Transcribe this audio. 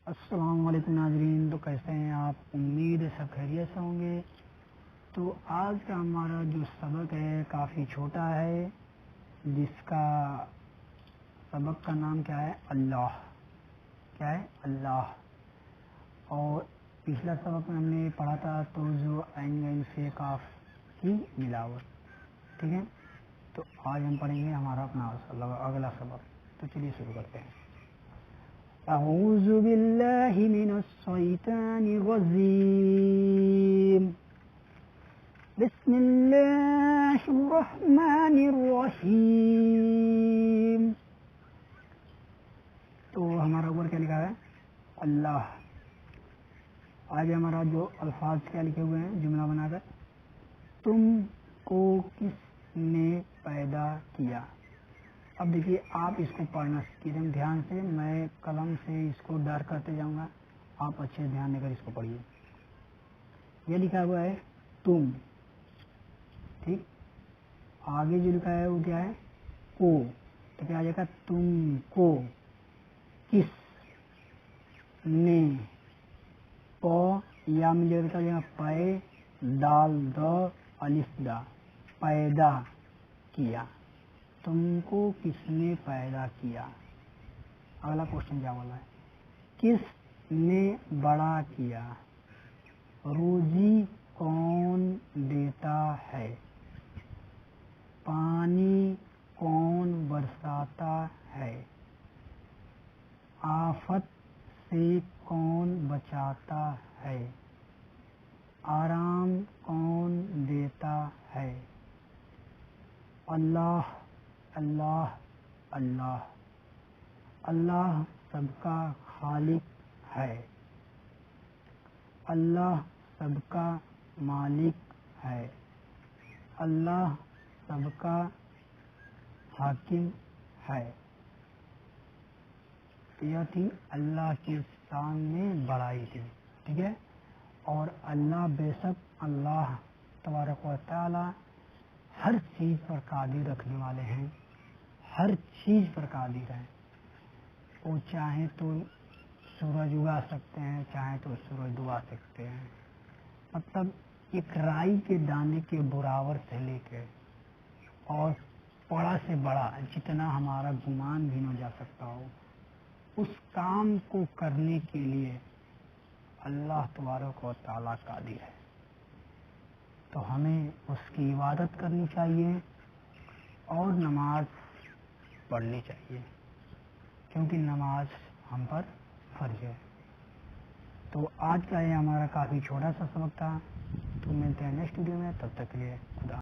السلام علیکم ناظرین، تو کیسے ہیں آپ؟ امید ہے سب خیریت سے ہوں گے۔ تو آج کا ہمارا جو سبق ہے کافی چھوٹا ہے، جس کا سبق کا نام کیا ہے؟ اللہ۔ کیا ہے؟ اللہ۔ اور پچھلا سبق میں ہم نے پڑھا تھا تو جو عین سے کاف کی ملاوٹ، ٹھیک ہے۔ تو آج ہم پڑھیں گے ہمارا اپنا اگلا سبق۔ تو چلیے شروع کرتے ہیں۔ اعوذ باللہ من الشیطان الرجیم، بسم اللہ الرحمن الرحیم۔ تو ہمارا اوپر کیا لکھا ہے؟ اللہ۔ آگے ہمارا جو الفاظ کیا لکھے ہوئے ہیں جملہ بنا کر، تم کو کس نے پیدا کیا۔ اب دیکھیے آپ اس کو پڑھنا سیکھیں دھیان سے، میں قلم سے اس کو ڈر کرتے جاؤں گا، آپ اچھے دھیان دے کر اس کو پڑھیے۔ یہ لکھا ہوا ہے تم، ٹھیک۔ آگے جو لکھا ہے وہ کیا ہے؟ کو۔ تو کیا آ جائے گا؟ تم کو کس نے، پو یا مل جائے گا پے دال دو الف دا، پیدا کیا۔ تم کو کس نے پیدا کیا۔ اگلا کوشچن کیا بولا ہے؟ کس نے بڑا کیا۔ روزی کون دیتا ہے۔ پانی کون برساتا ہے۔ آفت سے کون بچاتا ہے۔ آرام کون دیتا ہے۔ اللہ اللہ اللہ، اللہ سب کا خالق ہے، اللہ سب کا مالک ہے، اللہ سب کا حاکم ہے۔ یہ تھی اللہ کی شان میں بڑائی تھی، ٹھیک ہے۔ اور اللہ بے شک اللہ تبارک و تعالی ہر چیز پر قادر رکھنے والے ہیں، ہر چیز پر قادر ہیں۔ وہ چاہیں تو سورج اگا سکتے ہیں، چاہیں تو سورج ڈبا سکتے ہیں۔ مطلب ایک رائی کے دانے کے برابر سے لے کے اور بڑا سے بڑا جتنا ہمارا گمان بھی نہ جا سکتا ہو، اس کام کو کرنے کے لیے اللہ تبارک و تعالیٰ قادر ہے۔ تو ہمیں اس کی عبادت کرنی چاہیے اور نماز پڑھنی چاہیے، کیونکہ نماز ہم پر فرض ہے۔ تو آج کا یہ ہمارا کافی چھوٹا سا سبق تھا، تو ملتے ہیں نیکسٹ ویڈیو میں، تب تک کے لیے خدا۔